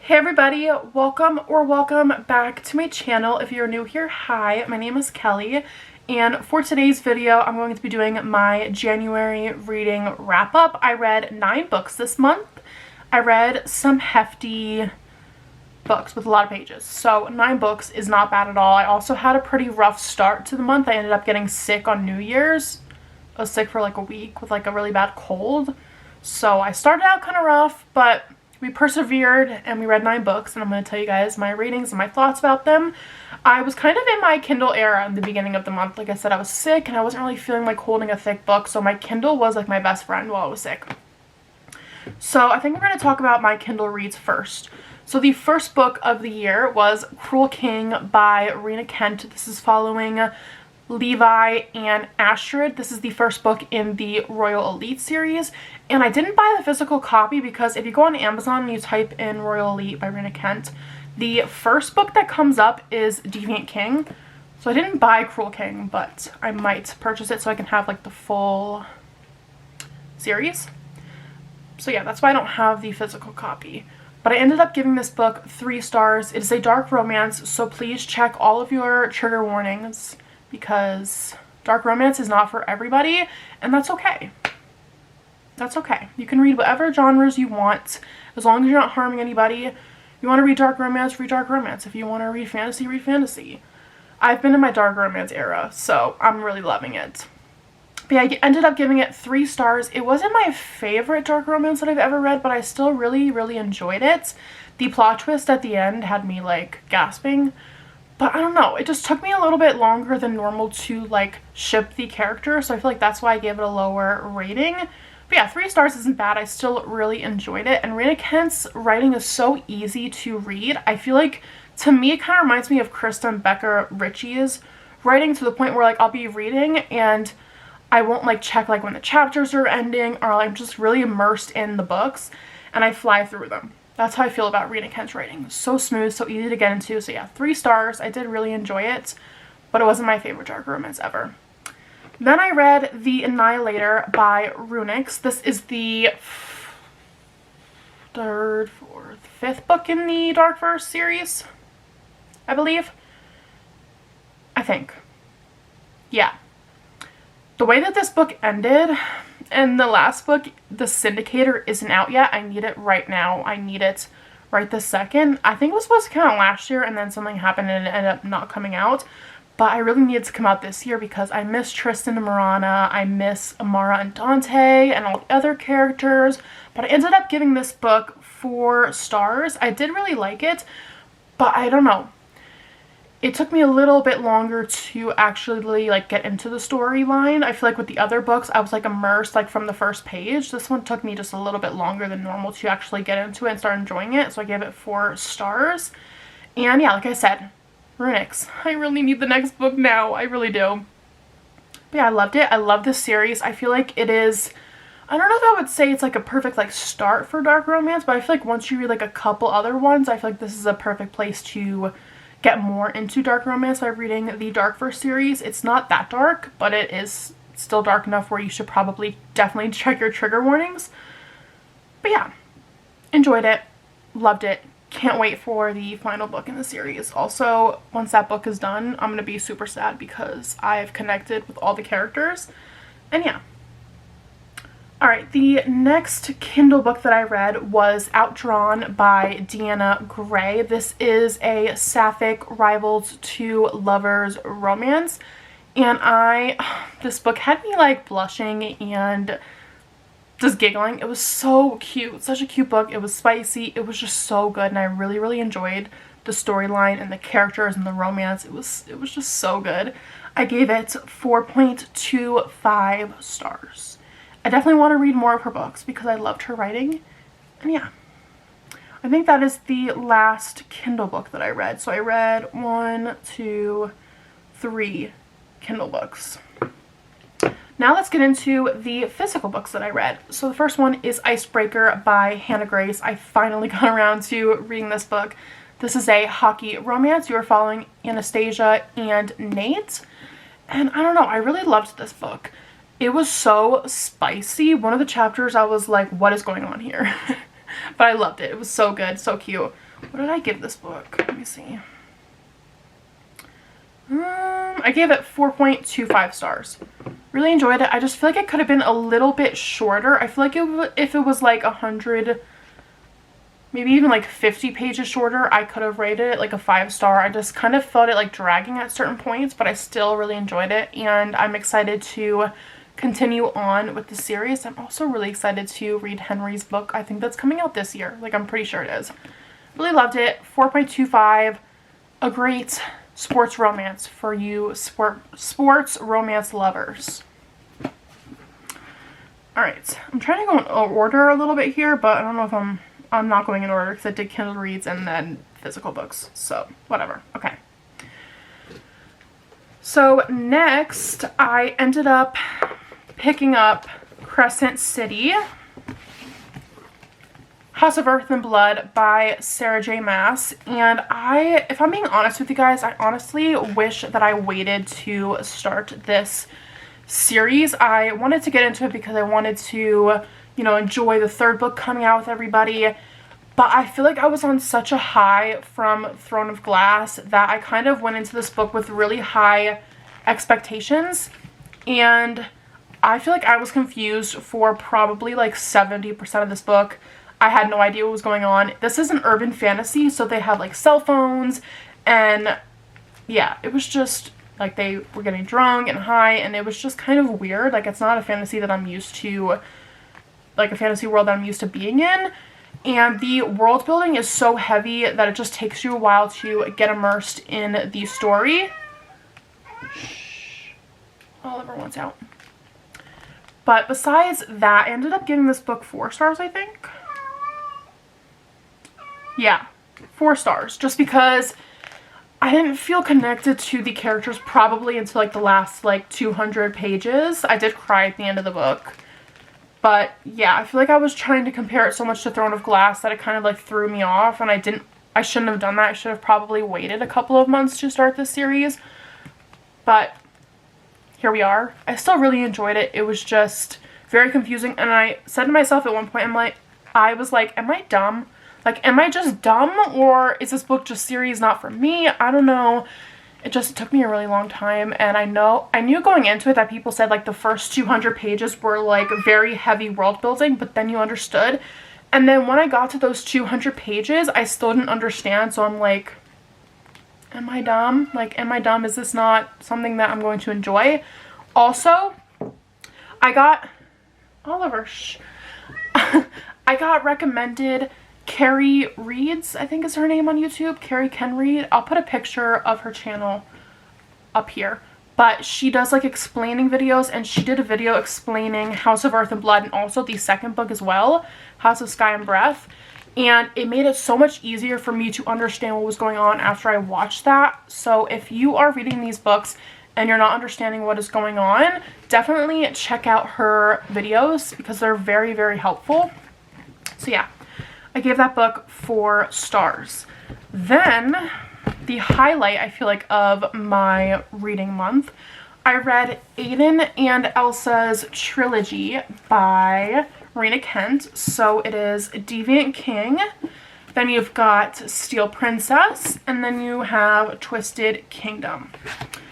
Hey everybody, welcome back to my channel. If you're new here, hi, my name is Kelly, and for today's video I'm going to be doing my January reading wrap up. I read 9 books this month. I read some hefty books with a lot of pages, so 9 books is not bad at all. I also had a pretty rough start to the month. I ended up getting sick on New Year's. I was sick for like a week with like a really bad cold, so I started out kind of rough, but we persevered and we read 9 books, and I'm going to tell you guys my ratings and my thoughts about them. I was kind of in my Kindle era in the beginning of the month. Like I said, I was sick and I wasn't really feeling like holding a thick book, so my Kindle was like my best friend while I was sick. So I think we're going to talk about my Kindle reads first. So the first book of the year was Cruel King by Rena Kent. This is following Levi and Astrid. This is the first book in the Royal Elite series, and I didn't buy the physical copy because if you go on Amazon and you type in Royal Elite by Rena Kent, the first book that comes up is Deviant King. So I didn't buy Cruel King, but I might purchase it so I can have like the full series. So yeah, that's why I don't have the physical copy. But I ended up giving this book 3 stars. It is a dark romance, so please check all of your trigger warnings, because dark romance is not for everybody, and that's okay. That's okay. You can read whatever genres you want, as long as you're not harming anybody. If you want to read dark romance, read dark romance. If you want to read fantasy, read fantasy. I've been in my dark romance era, so I'm really loving it. But yeah, I ended up giving it 3 stars. It wasn't my favorite dark romance that I've ever read, but I still really enjoyed it. The plot twist at the end had me like gasping. But I don't know, it just took me a little bit longer than normal to like ship the character, so I feel like that's why I gave it a lower rating. But yeah, 3 stars isn't bad. I still really enjoyed it, and Rena Kent's writing is so easy to read. I feel like, to me, it kind of reminds me of Kristen Becker Ritchie's writing, to the point where like I'll be reading and I won't like check like when the chapters are ending, or I'm just really immersed in the books and I fly through them. That's how I feel about Rena Kent's writing. So smooth, so easy to get into. So yeah, 3 stars. I did really enjoy it, but it wasn't my favorite dark romance ever. Then I read The Annihilator by Runix. This is the 3rd, 4th, 5th book in the Darkverse series, I believe. I think. Yeah. The way that this book ended, and the last book, The Syndicator, isn't out yet. I need it right now. I need it right this second. I think it was supposed to come out last year, and then something happened and it ended up not coming out. But I really need it to come out this year because I miss Tristan and Marana. I miss Amara and Dante and all the other characters. But I ended up giving this book 4 stars. I did really like it, but I don't know. It took me a little bit longer to actually like get into the storyline. I feel like with the other books I was like immersed like from the first page. This one took me just a little bit longer than normal to actually get into it and start enjoying it, so I gave it 4 stars. And yeah, like I said, Runix, I really need the next book now. I really do. But yeah, I loved it. I love this series. I feel like it is, I don't know if I would say it's like a perfect like start for dark romance, but I feel like once you read like a couple other ones, I feel like this is a perfect place to get more into dark romance by reading the Darkverse series. It's not that dark, but it is still dark enough where you should probably definitely check your trigger warnings. But yeah, enjoyed it, loved it, can't wait for the final book in the series. Also, once that book is done, I'm gonna be super sad because I've connected with all the characters, and yeah. Alright, the next Kindle book that I read was Outdrawn by Deanna Gray. This is a sapphic rivals to lovers romance, and this book had me like blushing and just giggling. It was so cute, such a cute book. It was spicy, it was just so good, and I really enjoyed the storyline and the characters and the romance. It was just so good. I gave it 4.25 stars. I definitely want to read more of her books because I loved her writing, and yeah. I think that is the last Kindle book that I read. So I read 1, 2, 3 Kindle books. Now let's get into the physical books that I read. So the first one is Icebreaker by Hannah Grace. I finally got around to reading this book. This is a hockey romance. You are following Anastasia and Nate. And I don't know, I really loved this book. It was so spicy. One of the chapters I was like, what is going on here? But I loved it. It was so good, so cute. What did I give this book? Let me see. I gave it 4.25 stars. Really enjoyed it. I just feel like it could have been a little bit shorter. I feel like if it was like 100, maybe even like 50 pages shorter, I could have rated it like a 5-star. I just kind of felt it like dragging at certain points, but I still really enjoyed it, and I'm excited to continue on with the series. I'm also really excited to read Henry's book. I think that's coming out this year. Like, I'm pretty sure it is. Really loved it. 4.25. A great sports romance for you sports romance lovers. Alright, I'm trying to go in order a little bit here, but I don't know if I'm not going in order because I did Kindle reads and then physical books, so whatever. Okay. So next I ended up picking up Crescent City, House of Earth and Blood by Sarah J. Maas, and if I'm being honest with you guys, I honestly wish that I waited to start this series. I wanted to get into it because I wanted to, you know, enjoy the third book coming out with everybody, but I feel like I was on such a high from Throne of Glass that I kind of went into this book with really high expectations, and I feel like I was confused for probably like 70% of this book. I had no idea what was going on. This is an urban fantasy, so they have like cell phones, and yeah, it was just like they were getting drunk and high, and it was just kind of weird. Like, it's not a fantasy that I'm used to, like a fantasy world that I'm used to being in, and the world building is so heavy that it just takes you a while to get immersed in the story. Shh. Oliver wants out. But besides that, I ended up giving this book 4 stars, I think. Yeah, 4 stars, just because I didn't feel connected to the characters probably until like the last like 200 pages. I did cry at the end of the book, but yeah, I feel like I was trying to compare it so much to Throne of Glass that it kind of like threw me off, and I shouldn't have done that. I should have probably waited a couple of months to start this series, but here we are. I still really enjoyed it. It was just very confusing, and I said to myself at one point, I was like, am I dumb? Like, am I just dumb, or is this book just series not for me? I don't know. It just took me a really long time, and I knew going into it that people said like the first 200 pages were like very heavy world building, but then you understood. And then when I got to those 200 pages, I still didn't understand, so I'm like, am I dumb? Like, am I dumb? Is this not something that I'm going to enjoy? Also, I got, Oliver, shh. I got recommended Carrie Reads, I think is her name on YouTube, Carrie Can Read. I'll put a picture of her channel up here, but she does like explaining videos, and she did a video explaining House of Earth and Blood and also the second book as well, House of Sky and Breath, and it made it so much easier for me to understand what was going on after I watched that. So if you are reading these books and you're not understanding what is going on, definitely check out her videos because they're very, very helpful. So yeah, I gave that book 4 stars. Then, the highlight, I feel like, of my reading month, I read Aiden and Elsa's trilogy by Rena Kent. So it is Deviant King, then you've got Steel Princess, and then you have Twisted Kingdom.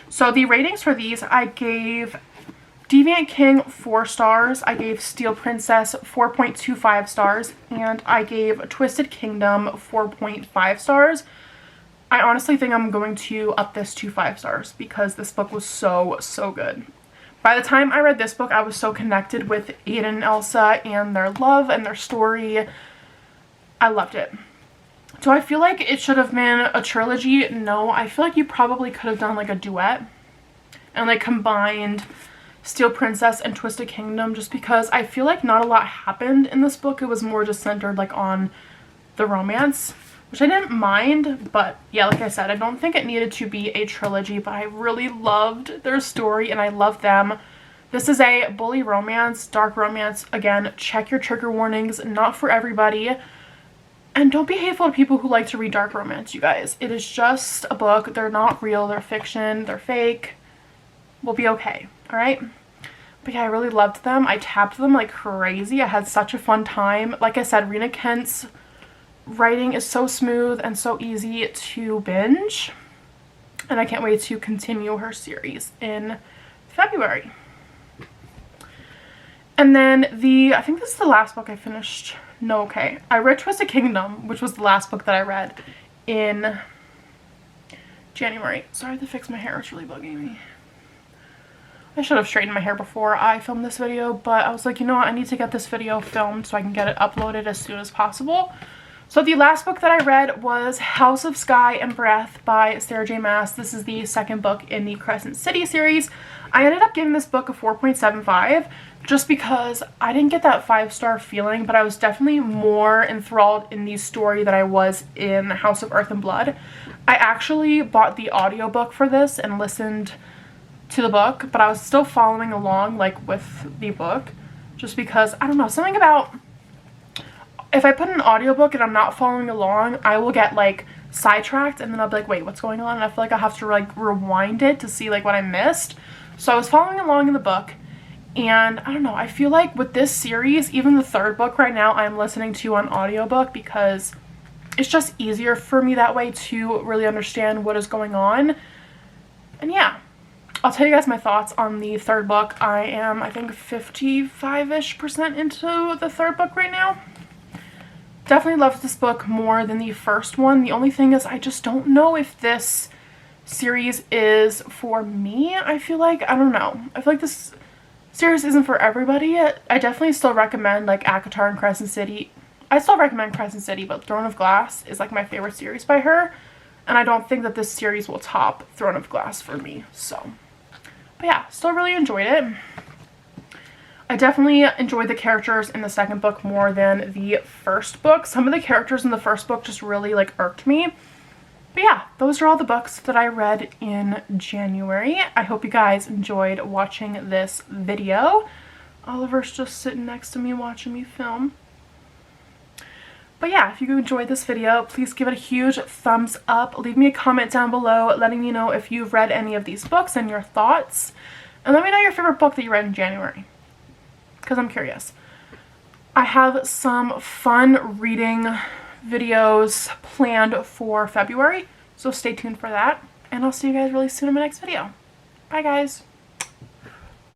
So the ratings for these, I gave Deviant King 4 stars, I gave Steel Princess 4.25 stars, and I gave Twisted Kingdom 4.5 stars. I honestly think I'm going to up this to 5 stars because this book was so, so good. By the time I read this book, I was so connected with Aiden and Elsa and their love and their story. I loved it. Do I feel like it should have been a trilogy? No, I feel like you probably could have done like a duet and like combined Steel Princess and Twisted Kingdom, just because I feel like not a lot happened in this book. It was more just centered like on the romance, which I didn't mind, but yeah, like I said, I don't think it needed to be a trilogy, but I really loved their story and I love them. This is a bully romance, dark romance. Again, check your trigger warnings, not for everybody. And don't be hateful to people who like to read dark romance, you guys. It is just a book. They're not real, they're fiction, they're fake. We'll be okay. Alright? But yeah, I really loved them. I tapped them like crazy. I had such a fun time. Like I said, Rena Kent's writing is so smooth and so easy to binge, and I can't wait to continue her series in February. And then I think this is the last book I finished. No, okay. I read Twisted Kingdom, which was the last book that I read in January. Sorry to fix my hair, it's really bugging me. I should have straightened my hair before I filmed this video, but I was like, you know what, I need to get this video filmed so I can get it uploaded as soon as possible. So the last book that I read was House of Sky and Breath by Sarah J. Maas. This is the second book in the Crescent City series. I ended up giving this book a 4.75 just because I didn't get that 5-star feeling, but I was definitely more enthralled in the story than I was in House of Earth and Blood. I actually bought the audiobook for this and listened to the book, but I was still following along like with the book just because, I don't know, something about if I put an audiobook and I'm not following along, I will get like sidetracked and then I'll be like, wait, what's going on? And I feel like I have to like rewind it to see like what I missed. So I was following along in the book, and I don't know, I feel like with this series, even the third book right now, I'm listening to on audiobook because it's just easier for me that way to really understand what is going on. And yeah, I'll tell you guys my thoughts on the third book. I am, I think, 55-ish% into the third book right now. Definitely loved this book more than the first one. The only thing is I just don't know if this series is for me. I feel like, I don't know. I feel like this series isn't for everybody. I definitely still recommend like ACOTAR and Crescent City. I still recommend Crescent City, but Throne of Glass is like my favorite series by her. And I don't think that this series will top Throne of Glass for me. So, but yeah, still really enjoyed it. I definitely enjoyed the characters in the second book more than the first book. Some of the characters in the first book just really like irked me. But yeah, those are all the books that I read in January. I hope you guys enjoyed watching this video. Oliver's just sitting next to me watching me film. But yeah, if you enjoyed this video, please give it a huge thumbs up. Leave me a comment down below letting me know if you've read any of these books and your thoughts. And let me know your favorite book that you read in January, because I'm curious. I have some fun reading videos planned for February, so stay tuned for that, and I'll see you guys really soon in my next video. Bye guys.